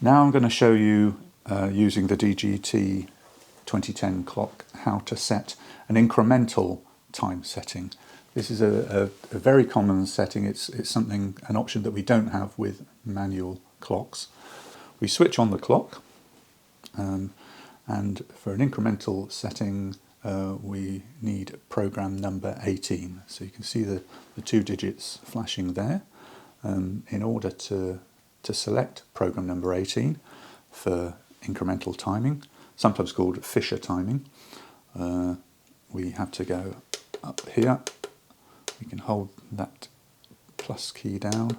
Now I'm going to show you, using the DGT 2010 clock, how to set an incremental time setting. This is a very common setting. It's an option that we don't have with manual clocks. We switch on the clock, and for an incremental setting we need program number 18. So you can see the two digits flashing there. In order to select program number 18 for incremental timing, sometimes called Fischer timing, we have to go up here. We can hold that plus key down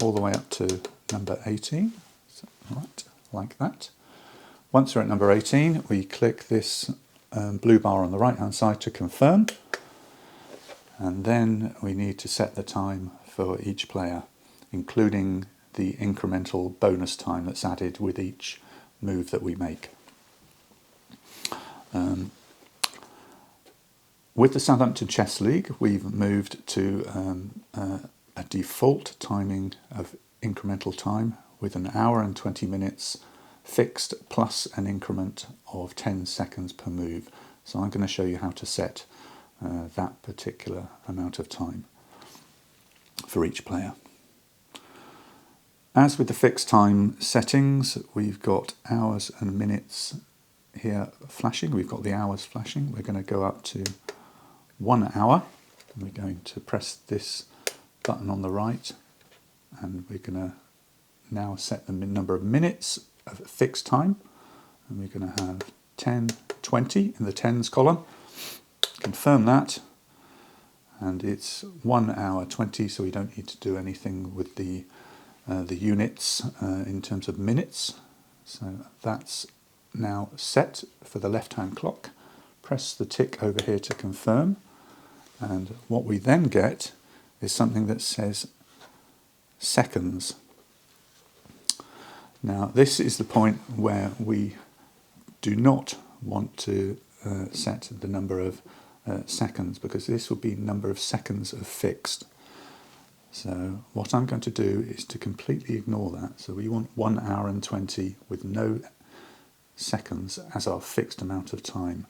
all the way up to number 18, so, right, like that. Once we're at number 18, we click this blue bar on the right hand side to confirm, and then we need to set the time for each player, including the incremental bonus time that's added with each move that we make. With the Southampton Chess League, we've moved to a default timing of incremental time with an hour and 20 minutes fixed plus an increment of 10 seconds per move. So I'm going to show you how to set that particular amount of time for each player. As with the fixed time settings, we've got hours and minutes here flashing. We've got the hours flashing. We're going to go up to 1 hour. And we're going to press this button on the right, and we're going to now set the number of minutes of fixed time. And we're going to have 10, 20 in the tens column. Confirm that. And it's 1 hour 20, so we don't need to do anything with the units in terms of minutes. So that's now set for the left-hand clock. Press the tick over here to confirm, and what we then get is something that says seconds. Now this is the point where we do not want to set the number of seconds, because this will be number of seconds of fixed. So what I'm going to do is to completely ignore that. So we want 1 hour and 20 with no seconds as our fixed amount of time.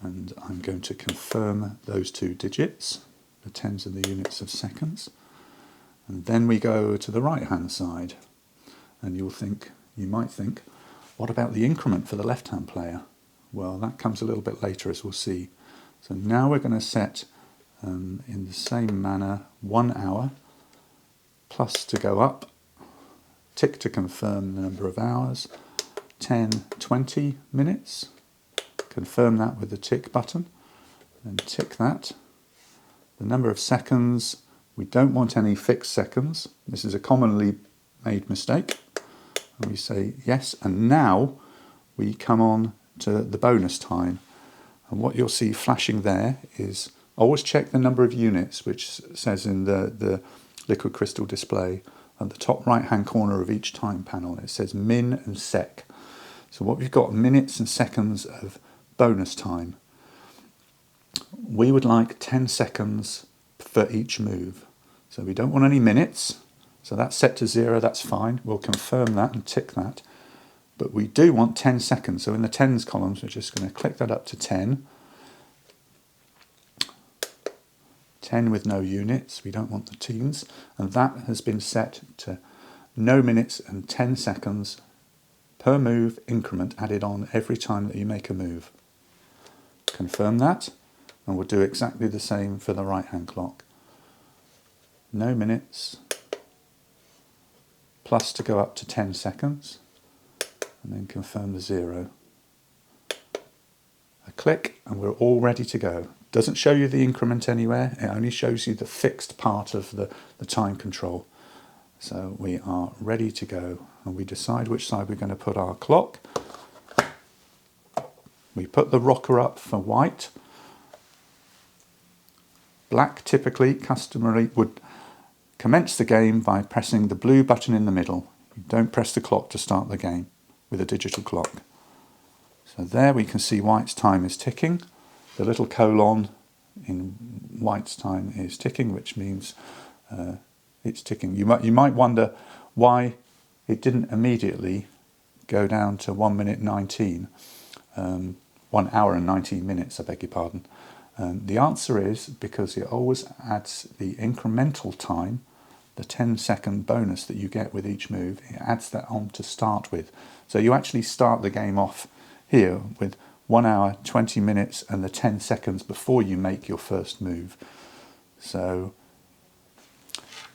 And I'm going to confirm those two digits, the tens and the units of seconds. And then we go to the right hand side, and you might think, what about the increment for the left hand player? Well, that comes a little bit later, as we'll see. So now we're going to set in the same manner 1 hour, plus to go up, tick to confirm the number of hours, 10, 20 minutes, confirm that with the tick button, then tick that. The number of seconds, we don't want any fixed seconds. This is a commonly made mistake. And we say yes, and now we come on to the bonus time. And what you'll see flashing there is, always check the number of units, which says in the liquid crystal display at the top right hand corner of each time panel. It says min and sec. So what we've got, minutes and seconds of bonus time. We would like 10 seconds for each move. So we don't want any minutes. So that's set to 0, that's fine. We'll confirm that and tick that. But we do want 10 seconds. So in the tens columns, we're just going to click that up to 10. 10 with no units, we don't want the teens, and that has been set to no minutes and 10 seconds per move increment added on every time that you make a move. Confirm that, and we'll do exactly the same for the right hand clock. No minutes, plus to go up to 10 seconds, and then confirm the 0. A click, and we're all ready to go. Doesn't show you the increment anywhere, it only shows you the fixed part of the time control. So we are ready to go, and we decide which side we're going to put our clock. We put the rocker up for white. Black typically, customarily, would commence the game by pressing the blue button in the middle. You don't press the clock to start the game with a digital clock. So there we can see white's time is ticking. The little colon in white's time is ticking, which means it's ticking. You might wonder why it didn't immediately go down to 1 minute 19, 1 hour and 19 minutes, I beg your pardon. The answer is because it always adds the incremental time, the 10-second bonus that you get with each move, it adds that on to start with. So you actually start the game off here with 1 hour, 20 minutes and the 10 seconds before you make your first move. So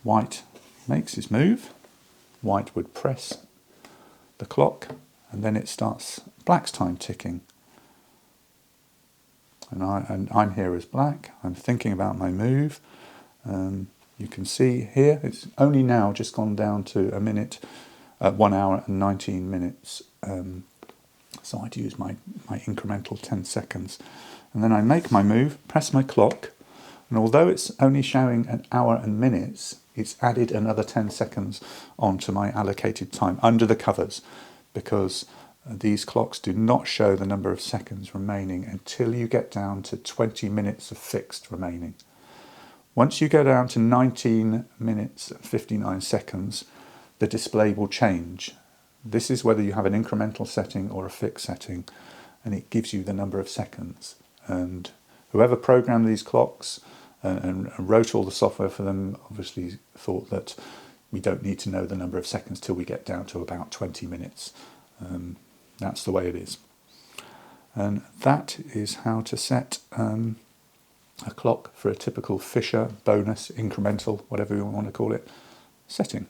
white makes his move, white would press the clock, and then it starts black's time ticking. And I'm here as black, I'm thinking about my move. You can see here, it's only now just gone down to 1 hour and 19 minutes. So I'd use my incremental 10 seconds. And then I make my move, press my clock, and although it's only showing an hour and minutes, it's added another 10 seconds onto my allocated time under the covers, because these clocks do not show the number of seconds remaining until you get down to 20 minutes of fixed remaining. Once you go down to 19 minutes and 59 seconds, the display will change. This is whether you have an incremental setting or a fixed setting, and it gives you the number of seconds. And whoever programmed these clocks and wrote all the software for them obviously thought that we don't need to know the number of seconds till we get down to about 20 minutes. That's the way it is. And that is how to set a clock for a typical Fischer bonus, incremental, whatever you want to call it, setting.